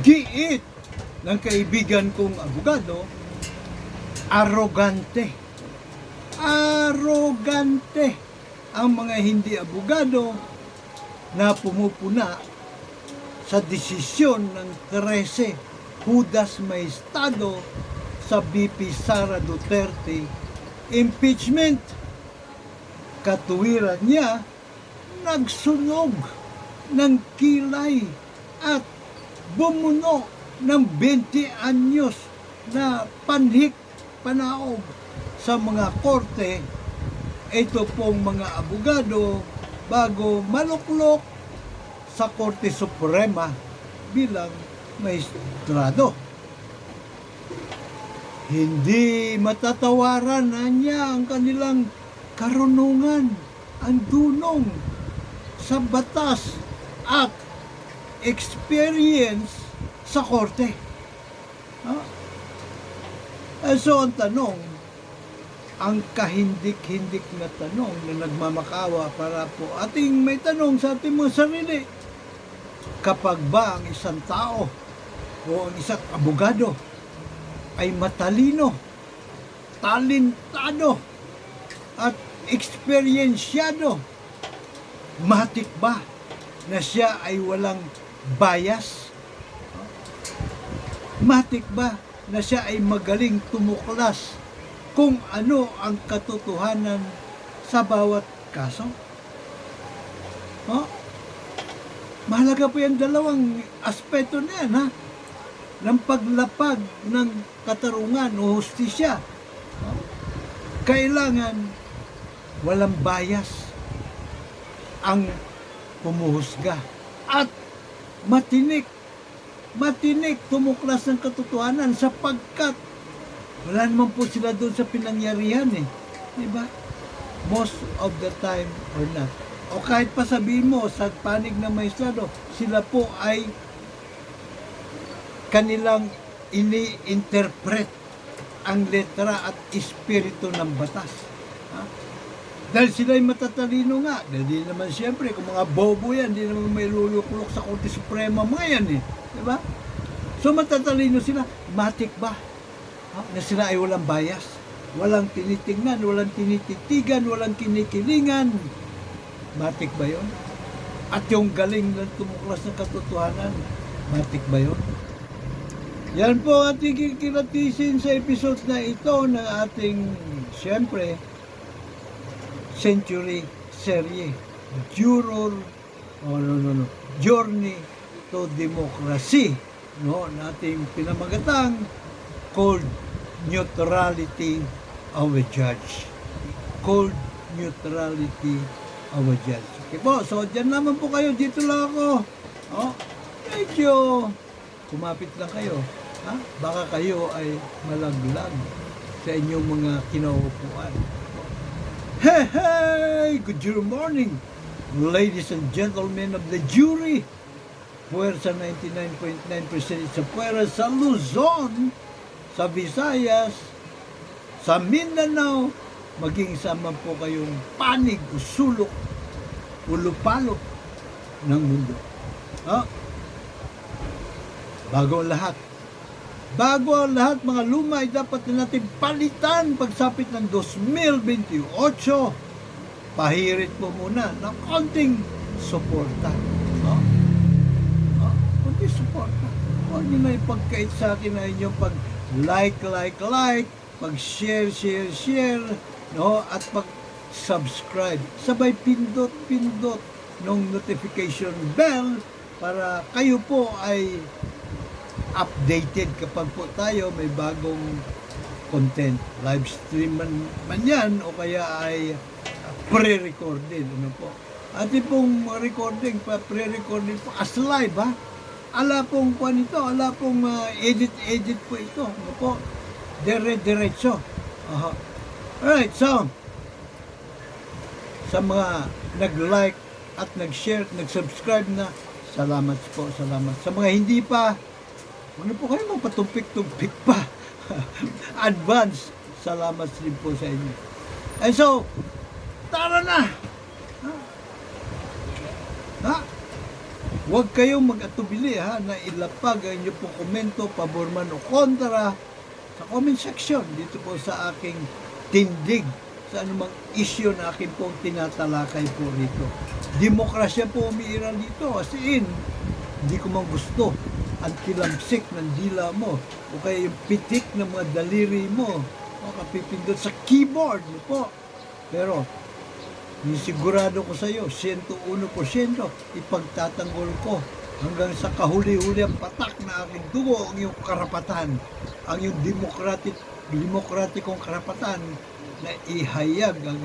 Giit ng kaibigan kong abogado, arrogante. Arrogante ang mga hindi abogado na pumupuna sa desisyon ng 13 Judas Maestado sa BP Sara Duterte impeachment. Katuwiran niya, nagsunog ng kilay at bumuno ng 20 anyos na panaog sa mga korte. Ito pong mga abogado bago maluklok sa Korte Suprema bilang maestrado. Hindi matatawaran na niya ang kanilang karunungan, ang dunong sa batas at experience sa korte. So ang tanong, ang kahindik-hindik na tanong na nagmamakawa para po ating may tanong sa ating mga sarili, kapag ba ang isang tao o ang isang abogado ay matalino, talentado at eksperyensyado, matik ba na siya ay walang bias? Matik ba na siya ay magaling tumuklas kung ano ang katotohanan sa bawat kaso? Mahalaga po yung dalawang aspeto na yan, ng paglapag ng katarungan o hustisya. Kailangan walang bias ang pumuhusga at matinik tumuklas ng katotohanan sapagkat wala naman po sila doon sa pinangyarihan diba? Most of the time or not. O kahit pa sabihin mo sa panig ng maestrado, sila po ay kanilang ini-interpret ang letra at espiritu ng batas. Dahil sila ay matatalino nga. Dahil di naman siyempre, kung mga bobo yan, di naman may lulukulok sa Korte Suprema mga yan Diba? So matatalino sila. Matik ba na sila ay walang bias? Walang tinitingnan, walang tinititigan, walang kinikilingan. Matik ba yun? At yung galing ng tumuklas ng katotohanan, matik ba yun? Yan po ang ating kikilatisin sa episode na ito ng ating, siyempre, Century Serie. Journey to Democracy. Nating pinamagatang Cold Neutrality of a Judge. Cold Neutrality of a Judge. Okay po, so dyan naman po kayo. Dito lang ako. Medyo kumapit lang kayo. Baka kayo ay malaglag sa inyong mga kinauupuan. Hey! Good morning, ladies and gentlemen of the jury. Puwersa 99.9% sa puwersa sa Luzon, sa Visayas, sa Mindanao, maging sama po kayong panig o sulok o lupalop ng mundo. Bago ang lahat, mga luma ay dapat na natin palitan pagsapit ng 2028. Pahirit po muna ng konting suporta. Konting suporta. Huwag nyo na ipagkait sa akin na inyong pag-like, pag-share, at pag-subscribe. Sabay pindot ng notification bell para kayo po ay updated kapag po tayo may bagong content, live stream man yan o kaya ay pre-recorded. Ating pong recording, pre-recording po as live ala pong ala pong edit po ito. Dire-diretso. Alright, so sa mga nag-like at nag-share, nag-subscribe na, salamat po, salamat. Sa mga hindi pa, po kayo magpatumpik-tumpik pa. Advance, salamat din po sa inyo. And so, tara na! Huwag kayong mag-atubili ha, na ilapag ang inyong pong komento, pabor man o kontra, sa comment section dito po sa aking tindig sa anumang issue na akin pong tinatalakay po rito. Demokrasya po umiiral dito, as in, hindi ko man gusto ang kilamsik ng dila mo o kaya yung pitik ng mga daliri mo o kapipindot sa keyboard mo po. Pero, sigurado ko sa iyo, 101% ipagtatanggol ko hanggang sa kahuli-huli ang patak na aking dugo ang iyong karapatan, ang iyong demokratikong karapatan na ihayag ang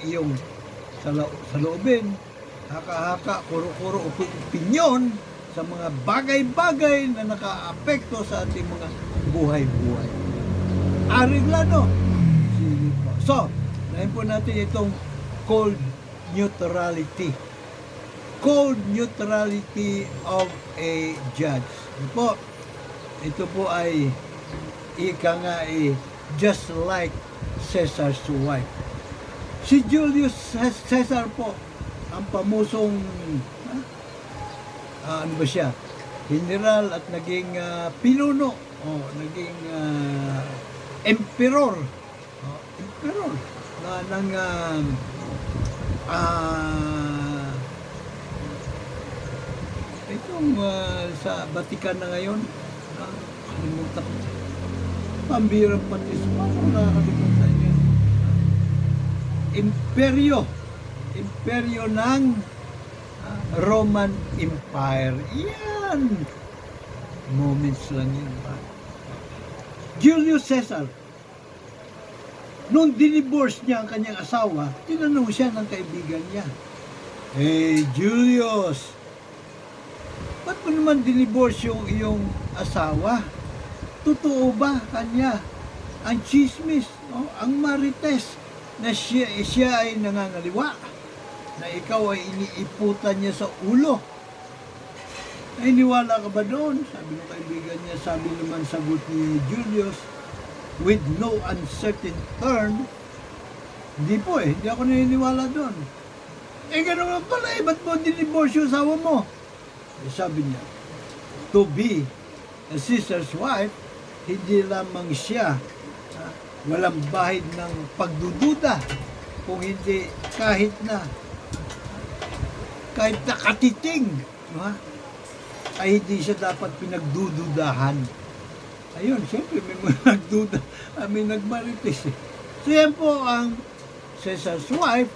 iyong saloobin, haka-haka, kuro-kuro, opinyon sa mga bagay-bagay na nakaapekto sa ating mga buhay-buhay. Ariglano. Sige po. So, nahin po natin itong cold neutrality. Cold neutrality of a judge. Ito po ay ika nga just like Caesar's wife. Si Julius Caesar po, ang pamusong ano ba siya? General at naging pinuno naging emperor. Emperor na ng itong sa Vatican na ngayon, kalimutan ko. Pambirang patismo, nakakalimutan yun. Imperyo ng Roman Empire. Yan! Moments lang yun. Julius Caesar, nung dinivorce niya ang kanyang asawa, tinanong siya ng kaibigan niya, "Hey, Julius, ba't mo naman dinivorce yung iyong asawa? Totoo ba kanya ang chismis, ang marites, na siya ay nangangaliwa, na ikaw ay iniiputan niya sa ulo? Nainiwala ka ba doon?" Sabi ng kaibigan niya. Sabi naman sagot ni Julius, with no uncertain turn, hindi po hindi ako naniniwala doon. Gano'n pala ba't mo dinivorce yung asawa mo? Sabi niya, to be a Caesar's wife, hindi lamang siya walang bahid ng pagdududa, kung hindi kahit na katiting, ay hindi siya dapat pinagdududahan. Ayun, siyempre may mga nagduda, may nagmarites. So yan po ang Caesar's wife,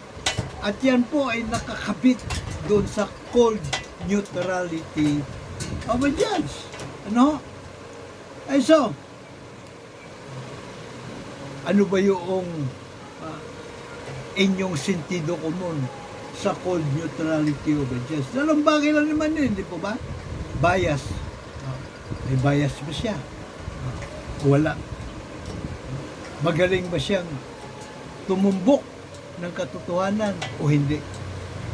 at yan po ay nakakabit doon sa cold neutrality of a judge. Ay so, ano ba yung inyong sentido komon sa cold neutrality of a judge? Dalawang bagay lang naman yun, di po ba? Bias. May bias ba siya? Wala. Magaling ba siyang tumumbok ng katotohanan o hindi?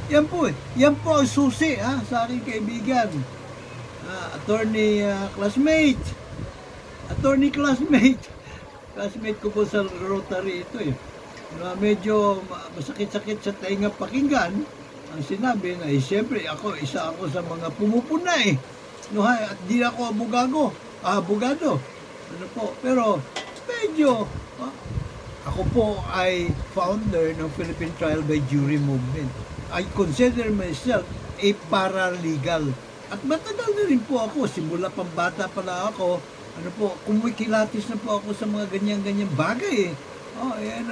Yan po ang susi sa aking kaibigan. Attorney classmate ko po sa Rotary ito medyo masakit-sakit sa tainga pakinggan ang sinabi na siyempre isa ako sa mga pumupuna at di ako abogado. Pero medyo ako po ay founder ng Philippine Trial by Jury Movement. I consider myself a paralegal. At matagal na rin po ako, simula pang bata pala ako, kumikilatis na po ako sa mga ganyan-ganyan bagay.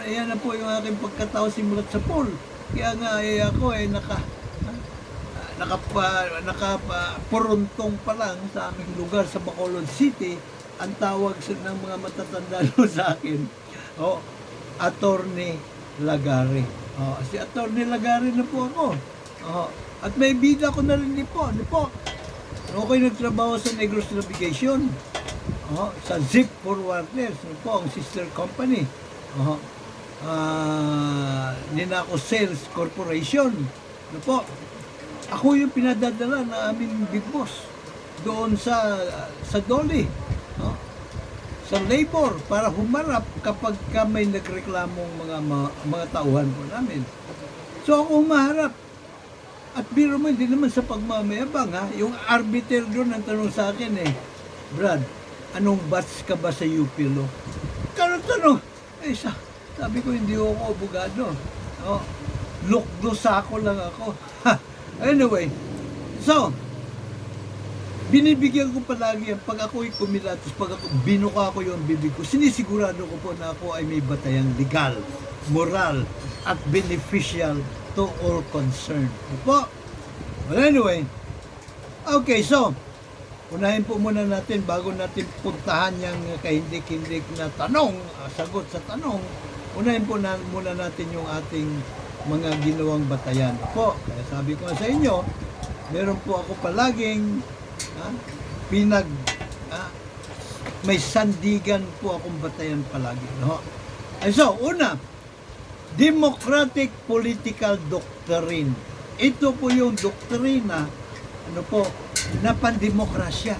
Yan na po yung aking pagkatao simulat sa pool. Kaya nga ako nakapuruntong pa lang sa aming lugar sa Bacolod City, ang tawag ng mga matatanda sa akin, Attorney Lagare. Si Attorney Lagare na po ako. At may bida ko na rin po. Ako'y nagtrabaho sa Negros Navigation. Sa Zip Forwarders. Ang sister company. Ninako Sales Corporation. Ako yung pinadadala na aming big boss doon sa Dole. Sa labor para humarap kapag may nagreklamong mga tauhan po namin. So ako humaharap. At biro mo, hindi naman sa pagmamayabang ha. Yung arbiter doon ang tanong sa akin Brad, anong batch ka ba sa UP Law? Tanong. Sabi ko, hindi ako abogado. Oh, lukdo sako lang ako. Anyway, so, binibigyan ko palagi yan pag ako'y kumilatos, pag ako binuka ko yung bibig ko, sinisigurado ko po na ako ay may batayang legal, moral, at beneficial to all concerned. Po. Well, anyway, okay, so, unahin po muna natin bago natin puntahan yung kahindik-hindik na tanong, sagot sa tanong, unahin po muna natin yung ating mga ginawang batayan. Po, kaya sabi ko sa inyo, meron po ako palaging may sandigan po akong batayan palagi. No? And so, una, democratic political doctrine. Ito po yung doktrina na pandemokrasya.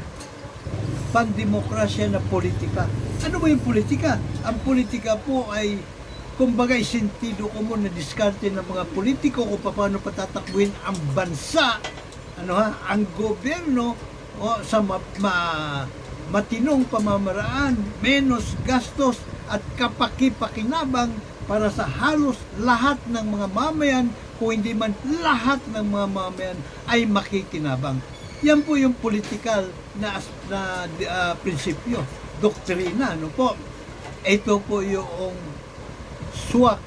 Pandemokrasya na politika. Ano ba yung politika? Ang politika po ay kumbaga sentido común na diskarte ng mga politiko kung paano patatakbuhin ang bansa, ang gobyerno sa matinong pamamaraan, menos gastos at kapakipakinabang para sa halos lahat ng mga mamayan, kung hindi man lahat ng mga mamayan ay makikinabang. Yan po yung political na prinsipyo, doktrina, po. Ito po yung swak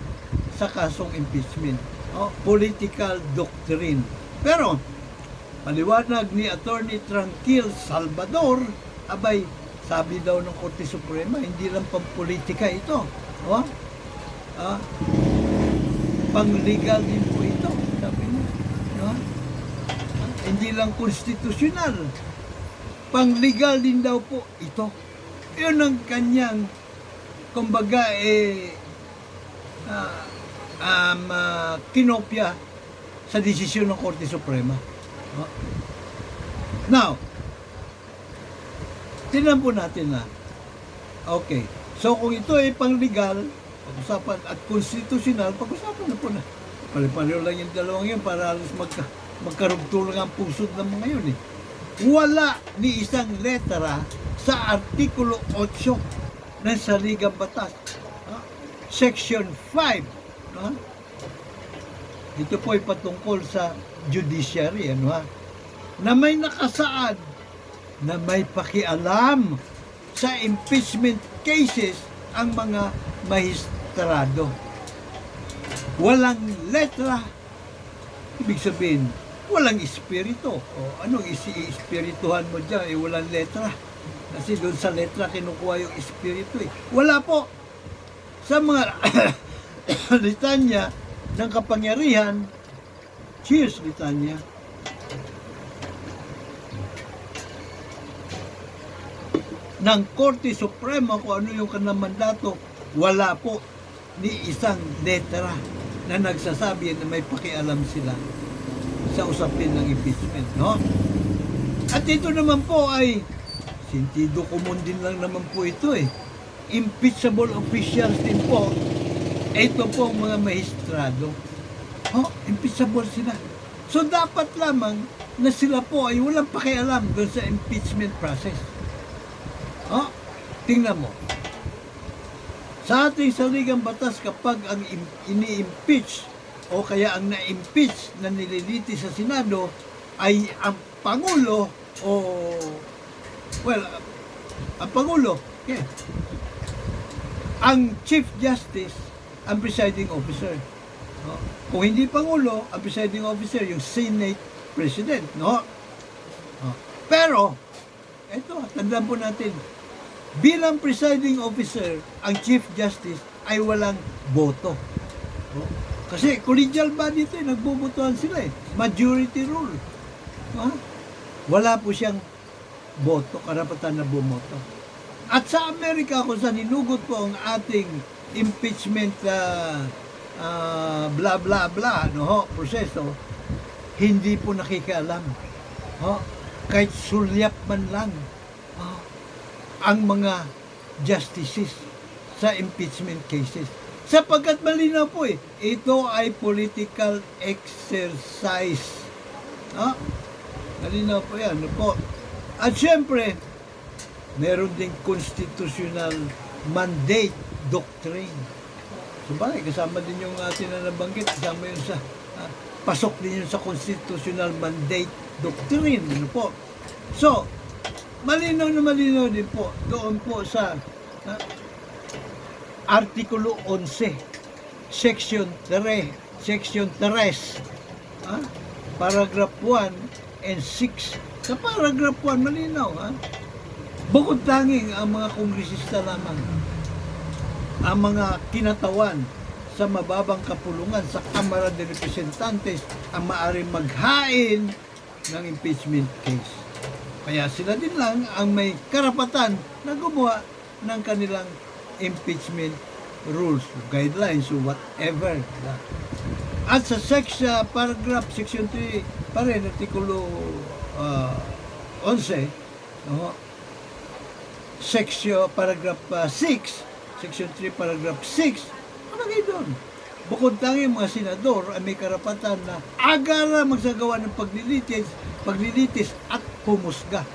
sa kasong impeachment. Political doctrine. Pero, paliwanag ni Attorney Tranquil Salvador, abay, sabi daw ng Korte Suprema, hindi lang pampolitika ito. Pang-legal din po ito, sabi niya. Hindi lang konstitusyonal. Pang-legal din daw po ito. Yun ang kanyang, kumbaga, kinopya sa desisyon ng Korte Suprema. Now, tingnan po natin na. Okay. So, kung ito ay pang-legal, pag-usapan, at konstitusyonal, pag-usapan na po na. Pali-paliw lang yung dalawang yun para alas magkarugtong lang ang pusod ng mga yun. Wala ni isang letra sa Artikulo 8 ng Saligang Batas. Section 5. Ito po ay patungkol sa judiciary, na may nakasaad na may pakialam sa impeachment cases ang mga mahistrado. Walang letra, ibig sabihin, walang espiritu. Anong espirituhan mo dyan? Walang letra. Kasi doon sa letra kinukuha yung espiritu. Wala po. Sa mga litanya ng kapangyarihan, cheers litanya, ng Korte Suprema kung ano yung kanang mandato, wala po ni isang letra na nagsasabi na may pakialam sila sa usapin ng impeachment, At ito naman po ay sentido común din lang naman po ito impeachable officials din po. Ito po ang mga mahistrado. Impeachable sila. So dapat lamang na sila po ay walang pakialam doon sa impeachment process. Tingnan mo. Sa ating saligang batas, kapag ang ini-impeach o kaya ang na-impeach na nililiti sa Senado ay ang Pangulo ang Pangulo, ang Chief Justice, ang presiding officer. Kung hindi Pangulo, ang presiding officer, yung Senate President, Pero, eto, tandaan po natin, bilang presiding officer, ang Chief Justice ay walang boto. Kasi collegial body ito, nagbobotohan sila Majority rule. Wala po siyang boto, karapatan na bumoto. At sa Amerika, kung saan hinugot po ang ating impeachment bla bla bla, proseso, hindi po nakikialam. Kahit sulyap man lang ang mga justices sa impeachment cases. Sapagkat malinaw po ito ay political exercise. No? Malinaw po yan. No po. At syempre, meron ding constitutional mandate doctrine. So bakit? Kasama din yung atin na nabanggit. Kasama yun sa, pasok din yun sa constitutional mandate doctrine. Ano po? So, malinaw na malinaw din po doon po sa Artikulo 11, Section 3, Paragraph 1 and 6. Sa Paragraph 1, malinaw, bukod tanging ang mga kongresista lamang, ang mga kinatawan sa mababang kapulungan sa Kamara de Representantes ang maaaring maghain ng impeachment case. Kaya sila din lang ang may karapatan na gumawa ng kanilang impeachment rules, guidelines, or whatever. At sa paragraph section 3 pa rin, artikulo 11, paragraph 6, section 3, paragraph 6, kalagay doon. Bukod tanging mga senador ay may karapatan na agara magsagawa ng paglilitis at humusga.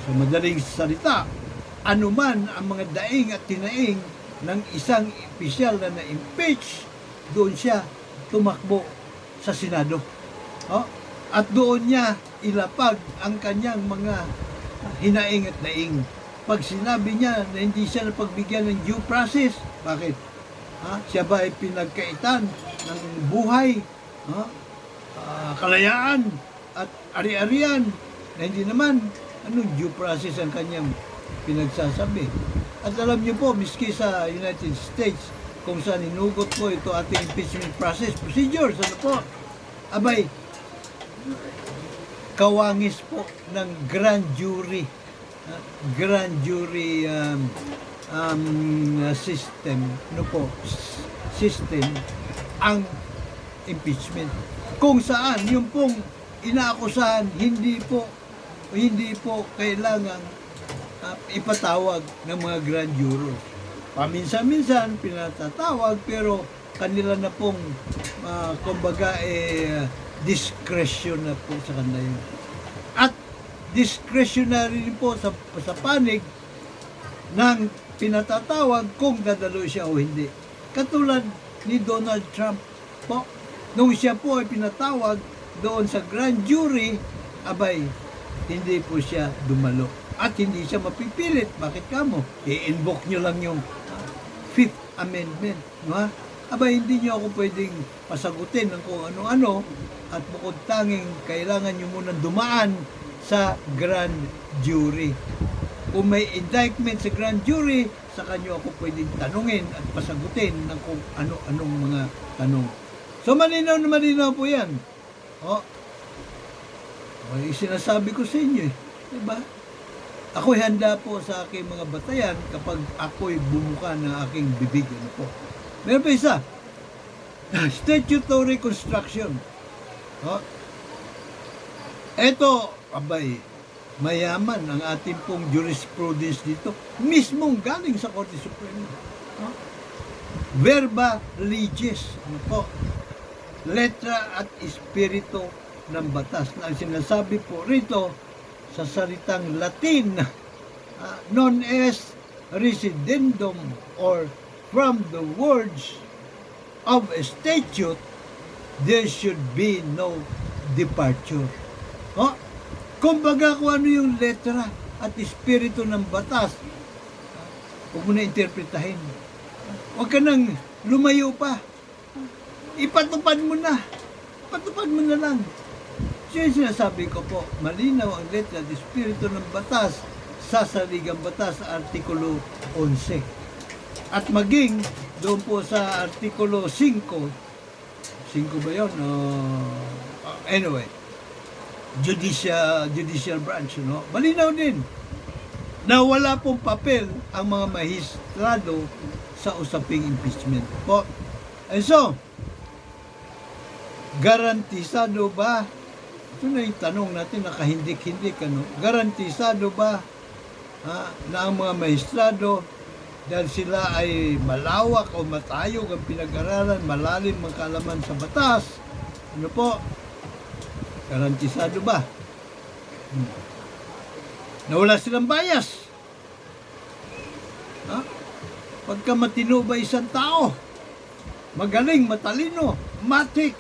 So madaling salita, anuman ang mga daing at tinaing ng isang opisyal na na-impeach, doon siya tumakbo sa Senado. At doon niya ilapag ang kanyang mga hinaing at daing. Pag sinabi niya na hindi siya napagbigyan ng due process, bakit? Siya ba ay pinagkaitan ng buhay, kalayaan, at ari-arian, na hindi naman anong due process ang kanyang pinagsasabi. At alam niyo po, miski sa United States, kung saan inugot po ito ating impeachment process procedures, ano po, abay, kawangis po ng grand jury system, no po, system ang impeachment. Kung saan yung pong inaakusahan hindi po kailangan ipatawag ng mga grand jurors. Paminsan-minsan pinatatawag pero kanila na pong kumbaga discretion na po sa kanila yun. At discretionary rin po sa panig ng pinatatawag kung dadalo siya o hindi. Katulad ni Donald Trump po, nung siya po ay pinatawag doon sa grand jury, abay, hindi po siya dumalo. At hindi siya mapipilit. Bakit kamo? I-invoke nyo lang yung Fifth Amendment. No? Abay, hindi nyo ako pwedeng pasagutin ng kung ano-ano at bukod tanging kailangan nyo munang dumaan sa grand jury. Kung may indictment sa grand jury, saka nyo ako pwedeng tanungin at pasagutin ng kung ano-anong mga tanong. So, malinaw na malinaw po yan. Sinasabi ko sa inyo diba? Ako'y handa po sa aking mga batayan kapag ako'y bumuka ng aking bibig. Ano po? Meron pa isa. Statutory construction. Ito, abay, mayaman ang ating pong jurisprudence dito. Mismong galing sa Korte Suprema. Verba legis. Ano po? Letra at espiritu ng batas. Na ang sinasabi po rito sa salitang Latin, known as residendum, or from the words of a statute, there should be no departure. Kumbaga kung ano yung letra at espiritu ng batas, huwag mo na interpretahin. Huwag ka nang lumayo pa. Ipatupad mo na. Patupad mo na lang. So yung sinasabi ko po, malinaw ang letra at espiritu ng batas sa saligang batas sa Artikulo 11. At maging doon po sa Artikulo 5, 5 ba yun? Anyway, judicial branch, no? Malinaw din na wala pong papel ang mga mahistrado sa usaping impeachment po. And so, garantisado ba? Ito na yung tanong natin, nakahindik-hindik, ano? Garantisado ba na ang mga maestrado, dahil sila ay malawak o matayog ang pinag-aralan, malalim ang kaalaman sa batas, ano po? Garantisado ba? Na wala silang bias. Ha? Pagka matino ba isang tao, magaling, matalino, matik,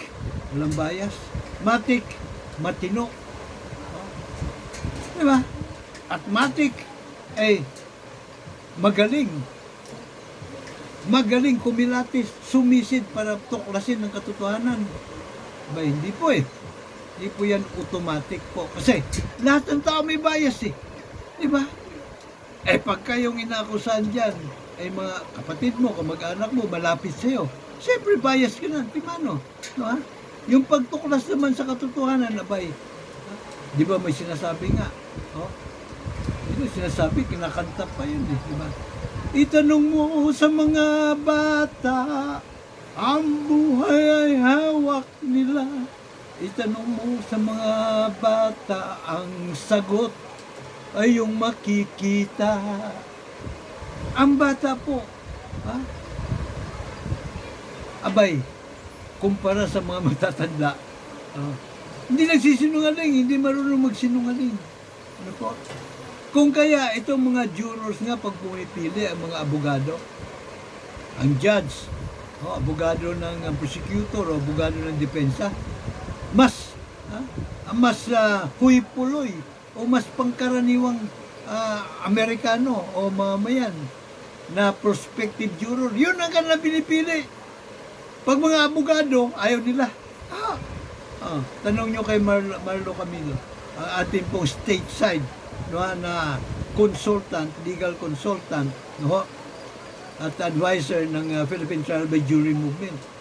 walang bias, matik, matino. Di ba? At matik, magaling. Magaling kumilatis, sumisid para tuklasin ng katotohanan. Ba, hindi po eh. Hindi po yan automatic po. Kasi lahat ng tao may bias eh. Di ba? Pagka yung inaakusahan dyan, mga kapatid mo, kamag-anak mo, malapit sa'yo, siyempre bias ka na. Di ba no? No, ha? Yung pagtuklas naman sa katotohanan, abay, di ba may sinasabi nga? Oh? Di ba sinasabi, kinakanta pa yun eh. Di ba? Itanong mo sa mga bata, ang buhay ay hawak nila. Itanong mo sa mga bata, ang sagot ay yung makikita. Ang bata po, ha? Abay, kumpara sa mga matatanda, hindi nagsisinungaling, hindi marunong magsinungaling. Ano po? Kung kaya itong mga jurors nga pag pumipili, ang mga abogado, ang judge, abogado ng prosecutor o abogado ng depensa, mas huy-puloy o mas pangkaraniwang Amerikano o mamayan na prospective juror. Yun ang kanilang pinipili. Pag mga abogado, ayaw nila. Tanong nyo kay Marlo Camilo, ang ating pong stateside, no, na consultant, legal consultant, no, at advisor ng Philippine Trial by Jury Movement.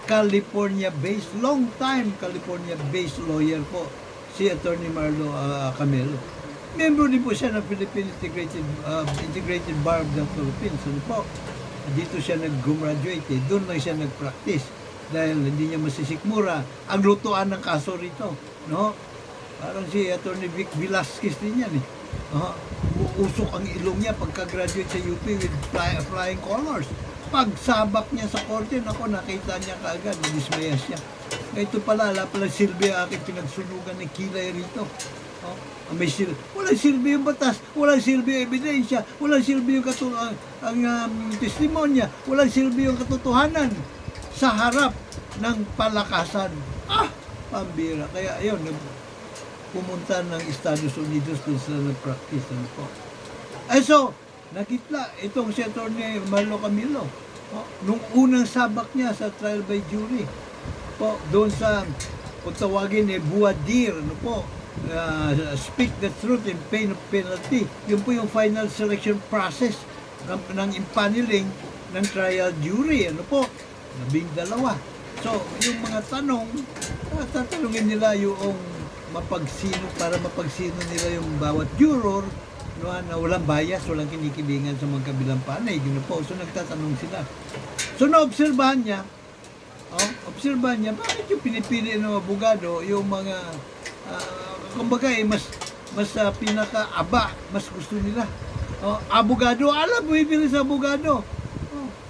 California-based, long time California-based lawyer po, si Attorney Marlo Camelo. Member din po siya ng Philippine Integrated Bar of the Philippines. Ano po? Dito siya nag-graduate, doon lang siya nag-practice dahil hindi niya masisikmura ang lutuan ng kaso rito, no? Parang si Attorney Vic Velasquez din yan eh. Usok ang ilong niya pagka-graduate sa UP with flying colors. Pagsabak niya sa korte, nakita niya kaagad, nadismaya siya. Ito pala, silbi ang aking pinagsunugan ni Kilay rito. Walang silbi yung batas, walang silbi yung ebidensya, walang silbi yung testimonya, walang silbi yung katotohanan sa harap ng palakasan. Pambira. Kaya ayun, pumunta ng Estados Unidos kung sila nag-practice. Ano po? So, nakita itong si Atty. Marlo Camilo. Nung unang sabak niya sa trial by jury, doon sa, kung tawagin voir dire, ano po, speak the truth in pain of penalty. Yun po yung final selection process ng impaneling ng trial jury. Ano po? 12. So, yung mga tanong, tatanungin nila yung para mapagsino nila yung bawat juror, no, na walang bias, walang kinikilingan sa magkabilang panay. Yun po. So, nagtatanong sila. So, naobserbahan niya, bakit yung pinipili ng abogado, yung mga, kumbaga mas pinaka-aba, mas gusto nila. Abogado, bumibili sa abogado.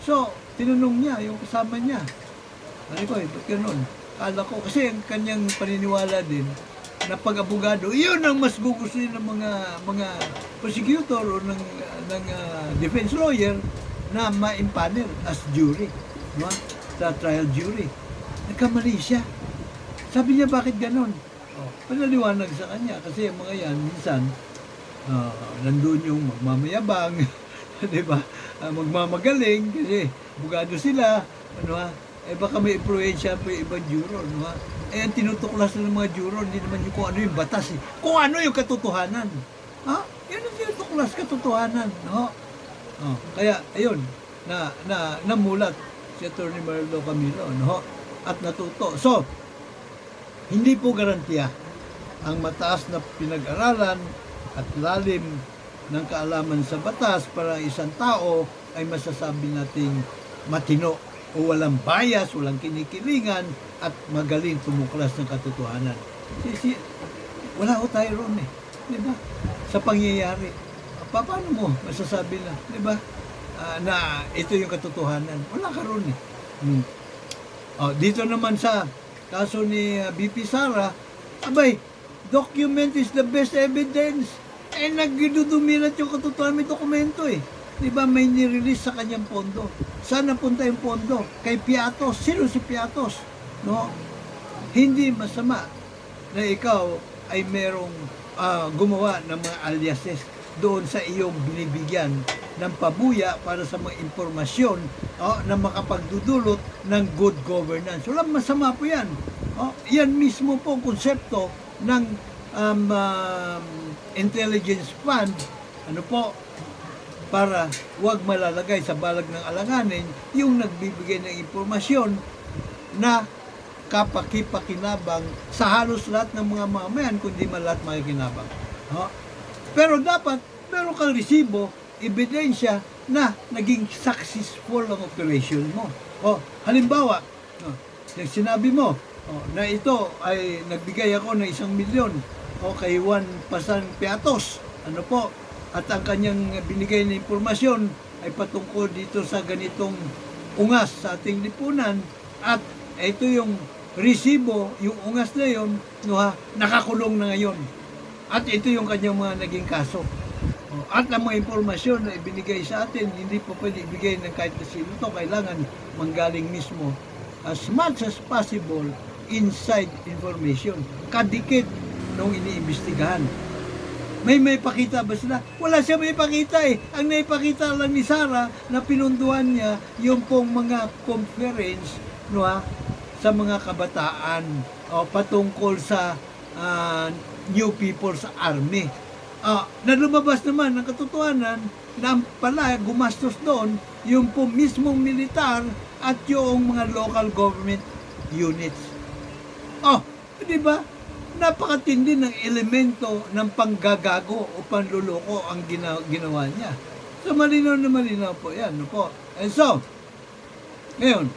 So, tinanong niya, yung kasama niya. Ano ko, ba't ganun? Kala ko, kasi ang kanyang paniniwala din, na pag-abogado, iyon ang mas gugustuhin ng mga prosecutor o ng defense lawyer na ma-impanel as jury, no? Sa trial jury. Nagkamali siya. Sabi niya, bakit ganon? Panaliwanag sa kanya kasi yung mga yan, minsan, nandun yung magmamayabang, di ba? Magmamagaling kasi abogado sila, ano ha? Baka may influensya pa yung ibang juror, no? Ang tinutuklas ng mga juror, hindi naman yung kung ano yung batas, eh. Kung ano yung katotohanan. Yan ang tinutuklas, katotohanan, no? Kaya, ayun, namulat si Atty. Marlo Camilo, no? At natuto. So, hindi po garantiya ang mataas na pinag-aralan at lalim ng kaalaman sa batas para isang tao ay masasabi nating matino o walang bias, walang kinikilingan at magaling tumuklas ng katotohanan. Wala ho tayo ron eh. Di ba? Sa pangyayari. Paano mo masasabi na, di ba? Na ito yung katotohanan. Wala ka ron eh. Dito naman sa kaso ni BP Sara, Abay, document is the best evidence. Eh, nagdudumilat yung katotohanan, may dokumento eh. Di ba may nirelease sa kanyang pondo? Saan napunta yung pondo? Kay Piatos. Sino si Piatos? No? Hindi masama na ikaw ay merong gumawa ng mga aliases doon sa iyong binibigyan ng pabuya para sa mga impormasyon na makapagdudulot ng good governance. Walang masama po yan. Yan mismo po ang konsepto ng intelligence fund, ano po, para huwag malalagay sa balag ng alanganin yung nagbibigay ng impormasyon na kapakipakinabang sa halos lahat ng mga mamayan, kundi man lahat makikinabang. Pero dapat meron kang resibo, ebidensya na naging successful ang operation mo. Halimbawa, yung sinabi mo na ito ay nagbigay ako ng 1 milyon kay Juan Pasan Piatos, ano po, at ang kanyang binigay na impormasyon ay patungkol dito sa ganitong ungas sa ating lipunan, at ito yung resibo, yung ungas na yun, nakakulong na ngayon. At ito yung kanyang mga naging kaso. At ang mga impormasyon na ibinigay sa atin, hindi po pwede ibigay ng kahit na sino to. Kailangan manggaling mismo as much as possible inside information. Kadikit nung iniimbestigahan. May pakita ba sila? Wala siya may pakita eh. Ang naipakita lang ni Sara na pinunduhan niya yung pong mga conference sa mga kabataan patungkol sa New People's Army. Na lumabas naman ng katotohanan na pala gumastos doon yung po mismong militar at yung mga local government units. Di ba? Napakatindi ng elemento ng panggagago o panluloko ang ginawa niya. So, malinaw na malinaw po yan. No po? And so, ngayon,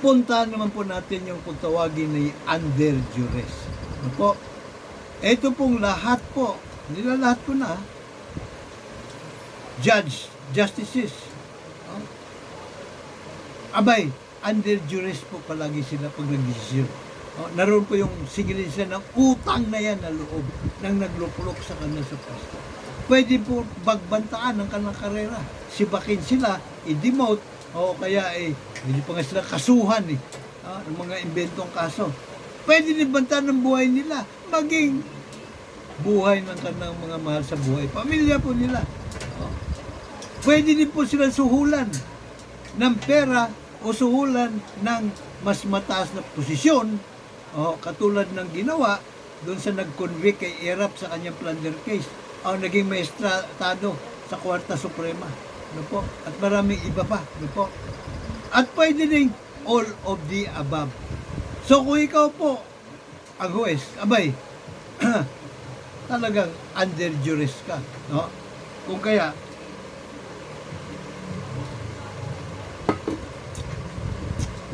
puntahan naman po natin yung kung tawagin na under duress. No po? Ito pong lahat po, nilalahat ko na, justices. Abay, under duress po palagi sila pag nag-desisyon. Naroon po yung sigilin sila ng utang na yan na loob nang nagluplok sa kanila sa pwesto. Pwede po bagbantaan ng kanilang karera. Sibakin sila, i-demote, o kaya hindi pa nga sila kasuhan ng mga inventong kaso. Pwede din bantaan ng buhay nila, maging buhay ng kanilang mga mahal sa buhay. Pamilya po nila. Pwede din po silang suhulan ng pera o suhulan ng mas mataas na posisyon, katulad ng ginawa doon sa nag-convict kay Erap sa kanyang plunder case, naging maestrado sa Kwarta Suprema, no po, at maraming iba pa, no po. At pwede din all of the above. So kung ikaw po ang huwes, abay, talagang under duress ka, no? Kung kaya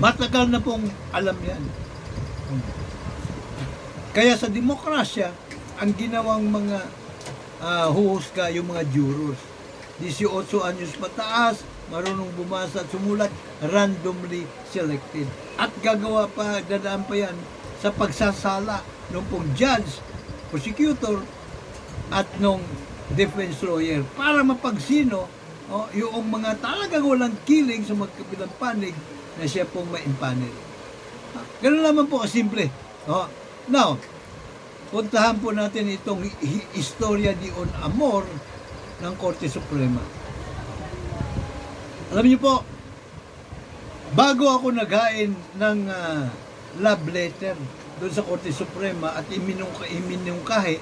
matagal na pong alam yan. Kaya sa demokrasya, ang ginawang mga huhusga yung mga jurors. 18 anyos pataas, marunong bumasa at sumulat, randomly selected. At gagawa pa, dadaan pa yan sa pagsasala ng pong judge, prosecutor, at nung defense lawyer para mapagsino yung mga talagang walang kiling sa magkabilang panig na siya pong ma-impanel. Ganun naman po kasimple. Now, puntahan po natin itong Historia di on Amor ng Korte Suprema. Alam niyo po, bago ako naghain ng love letter doon sa Korte Suprema at iminungkahi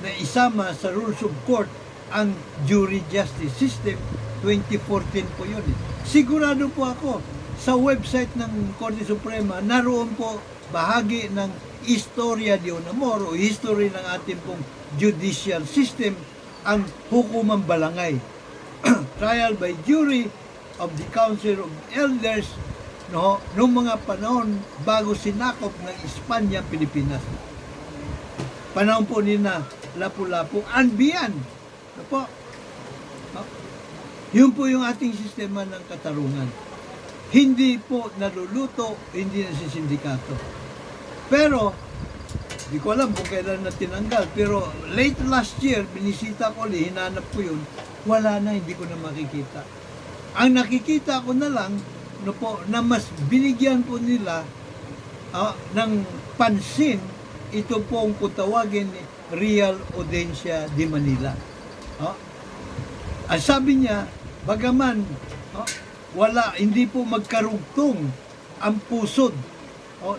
na isama sa Rules of Court ang jury justice system, 2014 po yun. Sigurado po ako, sa website ng Korte Suprema, naroon po bahagi ng Historia di on Amor o history ng ating pong judicial system, ang hukumang balangay. Trial by jury of the Council of Elders noong mga panahon bago sinakop ng Espanya, Pilipinas. Panahon po ni na Lapu-Lapu and beyond. Yun po yung ating sistema ng katarungan. Hindi po naluluto, hindi na si sindikato. Pero, Di ko alam kung kailan na tinanggal. Pero late last year, binisita ko ulit, hinanap ko yun. Wala na, hindi ko na makikita. Ang nakikita ko na lang, no po, na mas binigyan po nila ng pansin, ito pong kung tawagin Real Audiencia de Manila. Ang sabi niya, bagaman hindi po magkarugtong ang pusod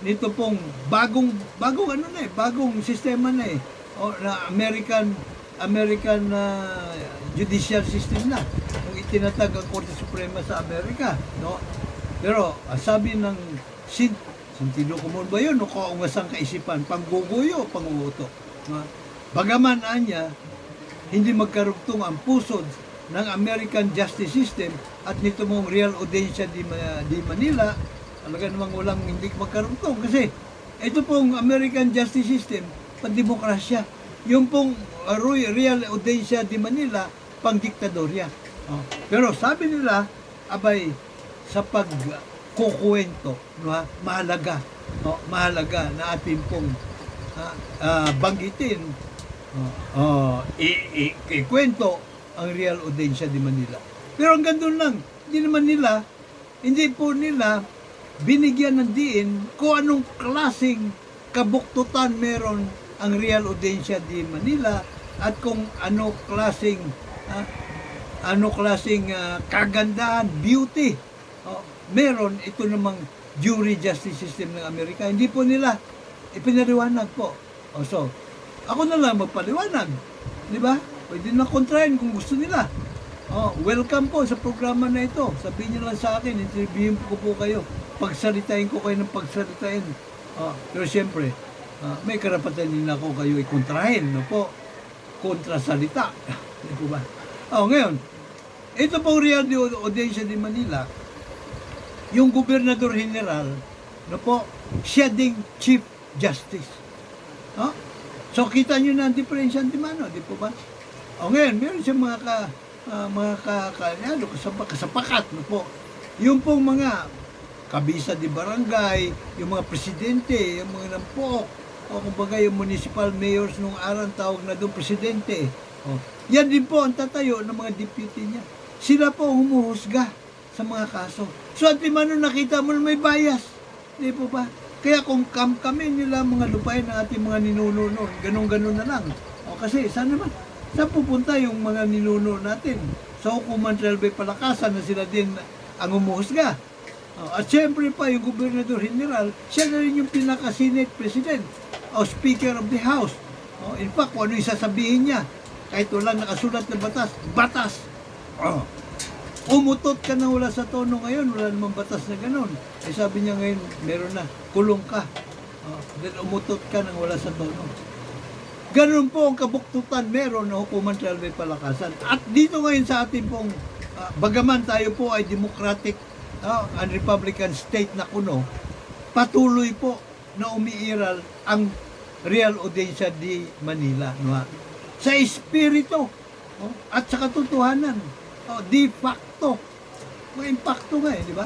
nito pong bagong sistema na na American judicial system na kung itinatag ang Korte Suprema sa Amerika, no? Pero sabi ng sentido común ba yun o kaungasang kaisipan, pangguguyo o panguuto, no? Bagaman anya hindi magkarugtong ang pusod ng American justice system at nito mong Real Audiencia de Manila, talaga namang walang hindi magkarugtong kasi ito pong American justice system pandemokrasya, yung pong Real Audiencia de Manila pang diktadorya. Pero sabi nila, abay sa pagkukwento, no, mahalaga na atin pong banggitin, ikwento ang Real Audiencia de Manila. Pero hanggang doon lang, hindi po nila binigyan ng diin kung anong klaseng kabuktutan meron ang Real Audiencia de Manila at kung ano klaseng kagandahan, beauty meron ito namang jury justice system ng Amerika. Hindi po nila ipinaliwanag po. So, ako na lang magpaliwanag. Di ba? Pwede na kontrahin kung gusto nila. Welcome po sa programa na ito. Sabihin nyo lang sa akin, interviewin ko po kayo. Pagsalitain ko kayo ng pagsalitain. Pero siyempre, may karapatan din ako kayo ikontrahin. No po? Kontrasalita. Di po ba? Ngayon, ito pong Real Audiencia de Manila, yung Gobernador General, no po, siya ding Chief Justice. So, kita nyo na ang diferensya di mano, di po ba? Ngayon, meron siya mga kasapakat, no po. Yung pong mga kabisa di barangay, yung mga presidente, yung mga nampok, kumbaga yung municipal mayors nung araw tawag na doon presidente. Yan din po ang tatayo ng mga deputy niya. Sila po humuhusga sa mga kaso. So, at di mano nakita mo na may bias. Di po ba? Kaya kung kami nila mga lupain ng ating mga ninuno noon, ganun-ganun na lang. Kasi saan naman? Saan pupunta yung mga ninuno natin? Sa hukuman Relve Palakasan na sila din ang umuhusga. At siyempre pa yung Gobernador General, siya na rin yung pinaka-Senate President o Speaker of the House. In fact, kung ano yung sasabihin niya, kahit walang nakasulat na batas. Umutot ka na wala sa tono ngayon, wala namang batas na ganun. Sabi niya ngayon, meron na, kulong ka. Then umutot ka nang wala sa tono. Ganun po ang kabuktutan meron na hukuman Relve Palakasan. At dito ngayon sa ating pong, bagaman tayo po ay democratic and Republican state na kuno, patuloy po na umiiral ang Real Audiencia de Manila. No? Sa espiritu at sa katotohanan. De facto. May impacto nga di ba?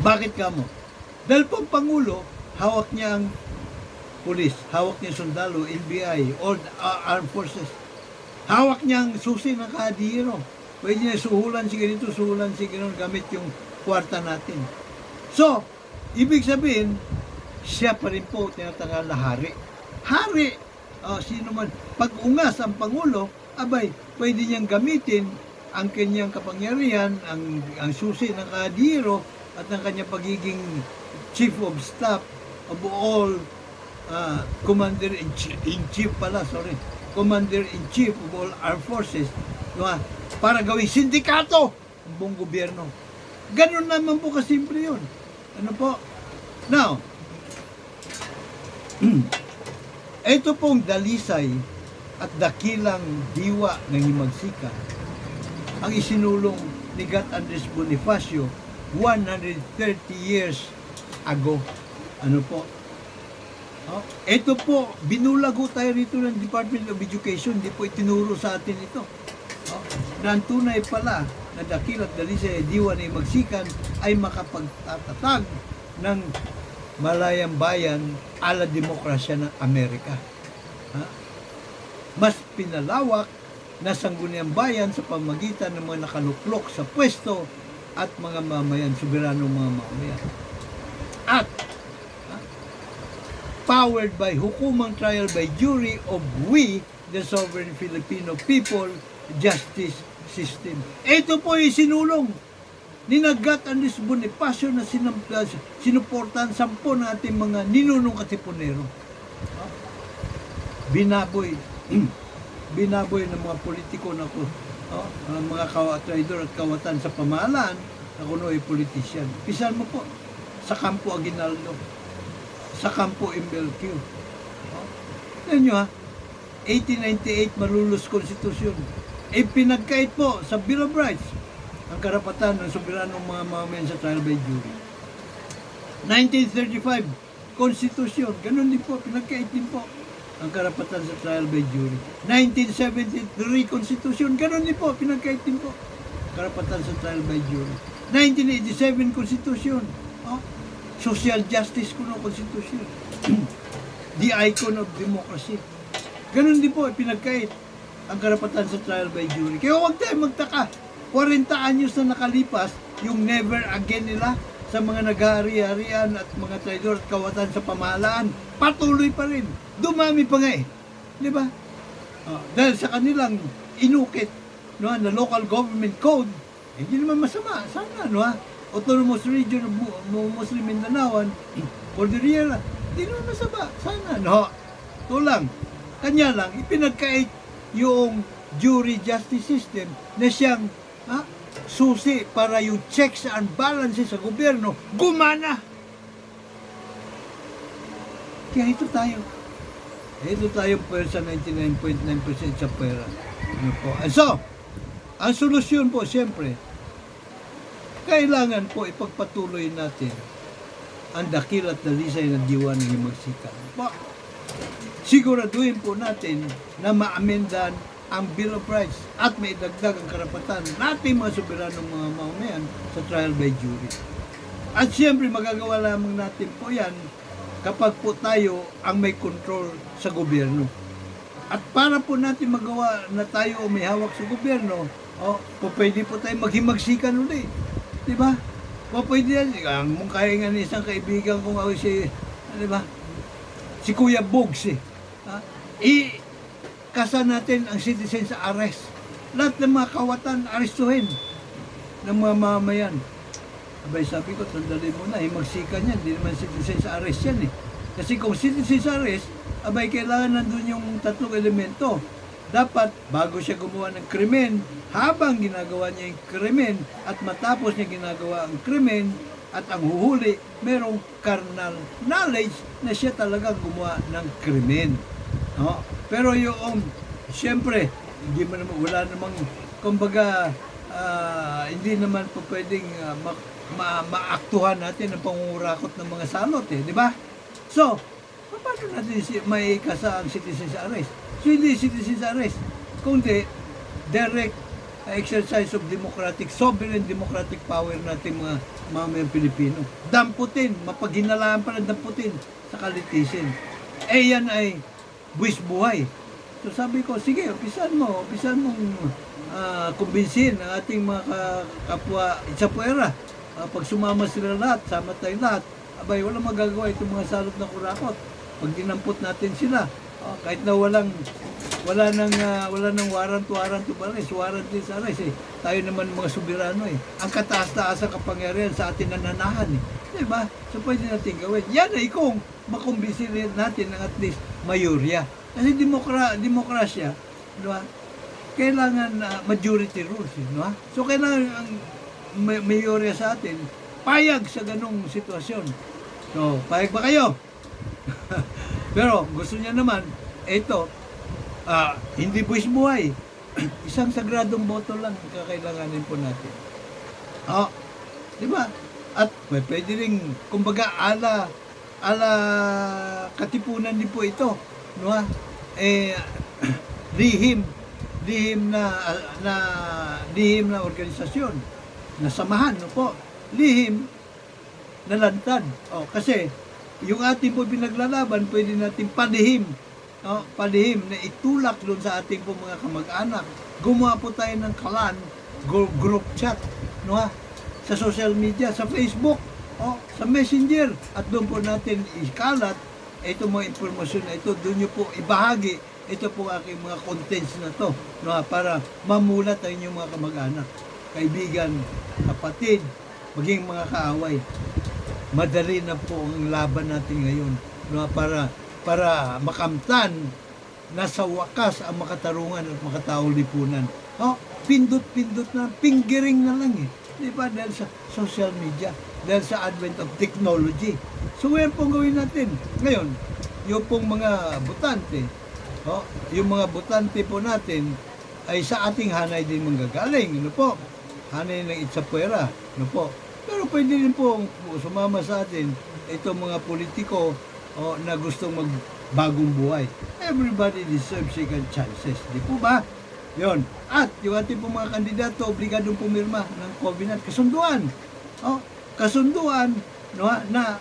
Bakit ka mo? Dahil po ang Pangulo, hawak niya ang pulis, hawak niya sundalo, NBI, or armed forces. Hawak niya ang susi ng kahadiro. Pwede niya suhulan si ganito, suhulan si ganito, gamit yung kwarta natin. So, ibig sabihin, siya pa rin po tinatangal na hari. Hari! Sino man, pag ungas ang Pangulo, abay, pwede niyang gamitin ang kanyang kapangyarihan, ang susi ng kahadiro at ang kanyang pagiging Chief of Staff of all Commander-in-Chief Commander-in-Chief of all Armed Forces, diba? Para gawing sindikato ang buong gobyerno. Ganun naman po kasimple yun. Ano po? Now, ito pong dalisay at dakilang diwa ng himagsikan ang isinulong ni Gat Andres Bonifacio 130 years ago. Ano po? Ito po, binulago tayo rito ng Department of Education, hindi po itinuro sa atin ito. Na ang tunay pala na dakil at dalisay diwa ng himagsikan ay makapagtatatag ng malayang bayan ala demokrasya ng Amerika. Ha? Mas pinalawak na sangguniang bayan sa pamagitan ng mga nakaluklok sa pwesto at mga mamayan, soberanong mga mamayan. At powered by hukumang trial by jury of we, the sovereign Filipino people, justice system. Ito po yung sinulong ni Nagat Andres Bonifacio na sinuportahan 10 ng ating mga ninunong katipunero. Binaboy binaboy ng mga politiko na ko, ang mga traidor at kawatan sa pamahalaan na kuno ay politician. Pisan mo po sa Campo Aguinaldo, sa Campo MLQ. Yan nyo 1898 malulus konstitusyon. Pinagkait po sa Bill of Rights ang karapatan ng soberanong mga mamamayan sa trial by jury. 1935 konstitusyon, ganun din po, pinagkait din po ang karapatan sa trial by jury. 1973 konstitusyon, ganun din po, pinagkait din po karapatan sa trial by jury. 1987 konstitusyon, social justice kuno konstitusyon. The icon of democracy. Ganun din po, pinagkait ang karapatan sa trial by jury. Kaya huwag tayo magtaka. 40 anyos na nakalipas, yung never again nila sa mga naghahari-harian at mga traidor at kawatan sa pamahalaan, patuloy pa rin. Dumami pa nga Di ba? Dahil sa kanilang inukit na local government code, hindi naman masama. Sana, Autonomous Region of Muslim Mindanao, Cordillera, hindi naman masama. Sana, Ito lang. Kanya lang, ipinagkait yung jury justice system na siyang susi para yung checks and balances sa gobyerno gumana. Kaya ito tayo sa 99.9% sa pera. So, ang solusyon po, siyempre, kailangan po ipagpatuloy natin ang dakil at dalisay ng diwa ng himagsikan. Siguraduhin po natin na maamendan ang Bill of Rights at may dagdag ang karapatan natin mga soberanong mga mamamayan sa trial by jury. At siyempre magagawa lamang natin po yan kapag po tayo ang may control sa gobyerno. At para po natin magawa na tayo o may hawak sa gobyerno, pwede po tayo maghimagsikan ulit. Diba? Pwede yan. Ang mungkahi nga ni isang kaibigan kong ako si Kuya Bogs kasa natin ang citizens arrest. Lahat ng mga kawatan arestuhin ng mga mamayan. Abay, sabi ko, sandali muna, magsikan yan. Hindi naman citizens arrest yan Kasi kung citizens arrest, abay, kailangan nandun yung 3 elemento. Dapat, bago siya gumawa ng krimen, habang ginagawa niya yung krimen, at matapos niya ginagawa ang krimen, at ang huhuli, merong carnal knowledge na siya talaga gumawa ng krimen. Pero yung, siyempre, wala namang, kumbaga, hindi naman po pwedeng maaktuhan natin ang pangungurakot ng mga salot di ba? So, paano natin may kasa ang citizens arrest? So, hindi citizens arrest, kundi direct exercise of sovereign democratic power natin mga mamayang Pilipino. Damputin, mapaghinalaan pa ng damputin sa kalitisin. Yan ay buwis buhay. So sabi ko, sige, upisan mong kumbinsin ang ating mga kapwa Itzapuera. Pag sumama sila lahat, sama tayo lahat, abay, walang magagawa itong mga salot na kurakot. Pag dinampot natin sila, kahit na wala nang warrant to arrest, warrantless arrest tayo naman mga soberano Ang kataas-taas ang kapangyarihan sa atin nananahan Diba? So pwede natin gawin. Yan kung makumbinsin natin ng at least mayorya. Kasi demokrasya, diba? Kailangan majority rules, diba? So kailangan ang mayorya sa atin payag sa ganong sitwasyon. So, payag ba kayo? Pero gusto niya naman, hindi buwis buhay. Isang sagradong boto lang kakailanganin po natin. Di ba? At pwede rin, kumbaga, ala katipunan din po ito. No? Lihim na organisasyon, na samahan, no po? Lihim na lantad. Kasi yung ating po pinaglalaban, pwede natin palihim, no? Palihim na itulak doon sa ating po mga kamag-anak. Gumawa po tayo ng kalan, group chat, no? Sa social media, sa Facebook, sa Messenger, at doon po natin ikalat ito mga impormasyon na ito, doon nyo po ibahagi ito po aking mga contents na to, no? Para mamulat ang inyong mga kamag-anak, kaibigan, kapatid, maging mga kaaway. Madali na po ang laban natin ngayon, no? Para makamtan na sa wakas ang makatarungan at makataong lipunan. Pindot-pindot na, fingering na lang eh. Di ba? Dahil sa social media, dahil sa advent of technology. So, ngayon pong gawin natin. Ngayon, yung pong mga botante, yung mga botante po natin ay sa ating hanay din manggagaling. Ano po? Hanay ng Itzapuera. Ano po? Pero pwede rin po sumama sa atin itong mga politiko na gustong magbagong buhay. Everybody deserves second chances. Di po ba? Yon. At yung ating po mga kandidato, obligadong pumirma ng Covenant. Kasunduan. Kasunduan, no, na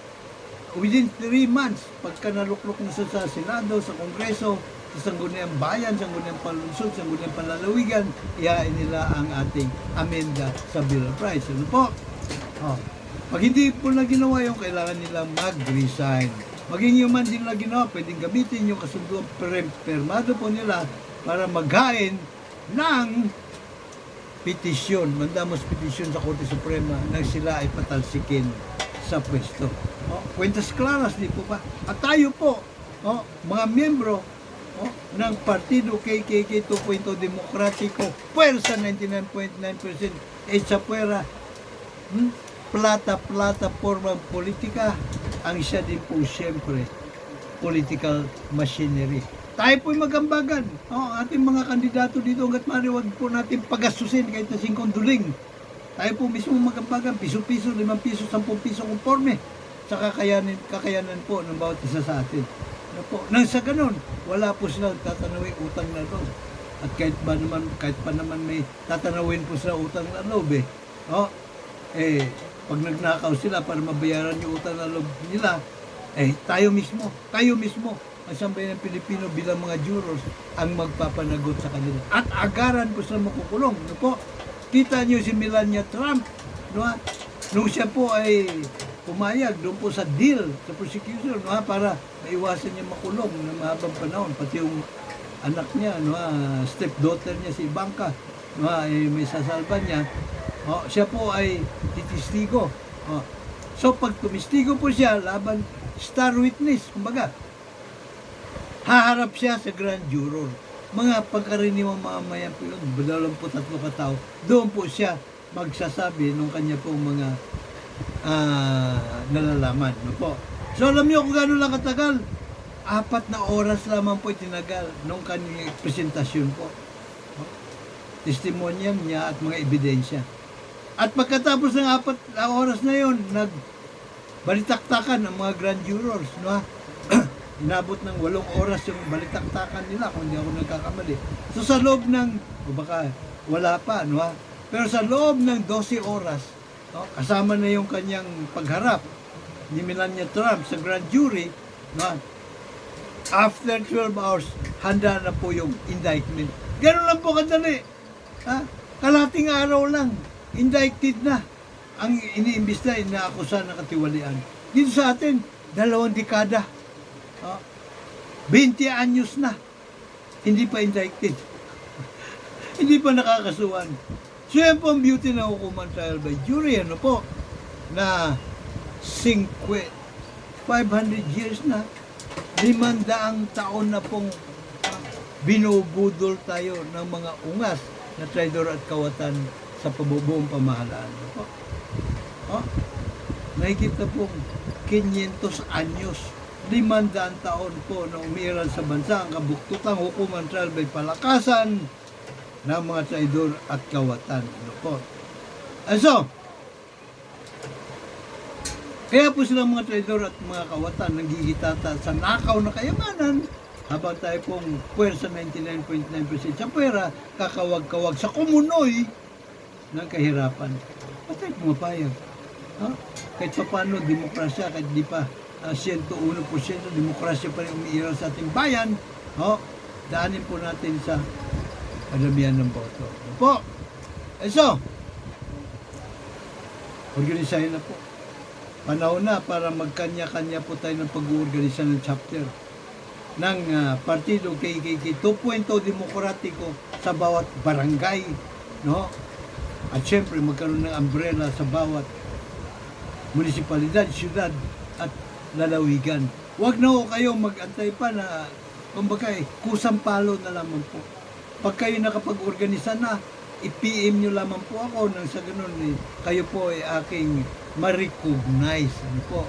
within 3 months, pagka naluklok na sa Senado, sa Kongreso, sa Sangguniang Bayan, Sangguniang Palunsod, Sangguniang Palalawigan, ihain nila ang ating amenda sa Bill of Rights. Ano po? Pag hindi po na ginawa yung, kailangan nilang mag-resign. Maging yung man din na ginawa, pwedeng gamitin yung kasunduan permado po nila para maghain ng petisyon, mandamos petisyon sa Korte Suprema nang sila ay patalsikin sa pwesto. Kwentas claras, di po ba? At tayo po, mga miyembro ng Partido KKK 2.0 Demokratiko, Puwersa 99.9%, Itzapuera, plataformang politika, ang siya din po siyempre, political machinery. Tayo po'y magambagan. Ating mga kandidato dito, hanggat maaari, wag po natin pagastusin kahit na 5 duling. Tayo po mismo magambagan, piso-piso, 5 piso, 10 piso konforme sa kakayanan po ng bawat isa sa atin. Ano po? Nang sa ganun, wala po silang tatanawin utang na loob. At kahit pa naman may tatanawin po sila utang na loob pag nagnakaw sila para mabayaran yung utang na loob nila, tayo mismo, ang sambayan ng Pilipino bilang mga jurors ang magpapanagot sa kanila. At agaran po sila makukulong. Ano po? Kita niyo si Melania Trump, no? Nung siya po ay pumayag doon po sa deal, sa prosecution, no? Para maiwasan niya makulong ng mahabang panahon. Pati yung anak niya, no? Stepdaughter niya si Ivanka, no? May sasalba niya. Siya po ay titistigo. So pag tumistigo po siya, laban star witness, kumbaga, haharap siya sa grand juror. Mga pagkaraniwang mamamayan po yun, 23 katao, doon po siya magsasabi ng kanya pong mga nalalaman. No po? So alam niyo kung gano'n lang katagal? 4 na oras lamang po itinagal nung kanyang presentasyon po. Testimonyal niya at mga ebidensya. At pagkatapos ng 4 na oras na yun, nagbalitaktakan ang mga grand jurors. No? Inabot ng 8 oras yung balitaktakan nila, kung hindi ako nagkakamali. So sa loob ng, baka wala pa, no? Pero sa loob ng 12 oras, no? Kasama na yung kanyang pagharap ni Melania Trump sa grand jury, no? After 12 hours, handa na po yung indictment. Ganun lang po kadali. Kalating araw lang, indicted na ang iniimbista, inaakusa ng katiwalian. Dito sa atin, 2 dekada. 20 anyos na, hindi pa indicted. Hindi pa nakakasuhan. So yan po ang beauty ng hukuman trial by jury, ano po, na 500 years na, 500 taon na pong binubudol tayo ng mga ungas na traidor at kawatan sa pabubuong pamahalaan. Ano po? Nakikita pong 500 anyos, 500 taon po na umiiral sa bansa ang kabuktutang hukuman trial by palakasan ng mga traidor at kawatan. Ano po? So, kaya po silang mga traidor at mga kawatan nanggigitata sa nakaw na kayamanan habang tayo pong puwersa 99.9% sa pera, kakawag-kawag sa kumunoy ng kahirapan. At tayo pumapayag. Kahit pa paano, demokrasya, kahit di pa 101%, demokrasya pa rin umiiral sa ating bayan, daanin po natin sa padamihan ng boto. Ano po? So, organisahin na po. Panahon na para magkanya-kanya po tayo ng pag-uorganisa ng chapter ng Partido KKK 2.0 Demokratiko sa bawat barangay, no? At syempre magkaroon ng umbrella sa bawat munisipalidad, syudad at lalawigan. Huwag na ho kayo mag-antay pa na kumbaga kusang palo na lamang po. Pag kayo nakapag-organisa na, i-PM nyo lamang po ako nang sa ganun kayo po ay aking ma-recognize. Ano po?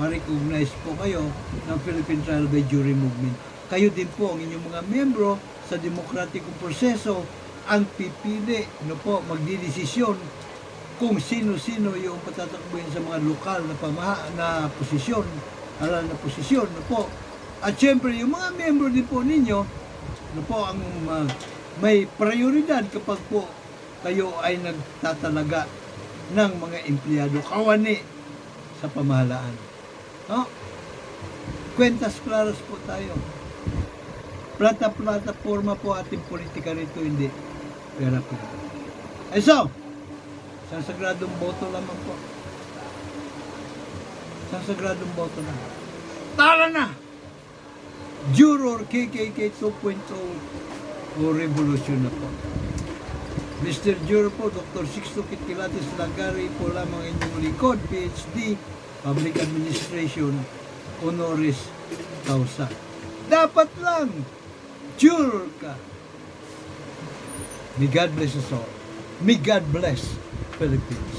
Ma-recognize po kayo ng Philippine Trial by Jury Movement. Kayo din po ang inyong mga membro sa demokratikong proseso ang pipili, ano po, magdidesisyon kung sino-sino yung patatakbuhin sa mga lokal na posisyon, halal na posisyon, ano po. At syempre, yung mga membro din po ninyo, ano po, ang may prioridad kapag po kayo ay nagtatalaga ng mga empleyado kawani sa pamahalaan. No? Kwentas claras po tayo. Plataforma po ating politika rito, hindi pera-pera. So, sa sagradong boto lamang po. Sa sagradong boto na. Tara na! Juror KKK 2.0 o revolution na po. Mr. Juror po, Dr. Sixto Kitkilates Lagari po lamang inyong likod, PhD, Public Administration, Honoris Causa. Dapat lang, juror ka. May God bless us all. May God bless Philippines.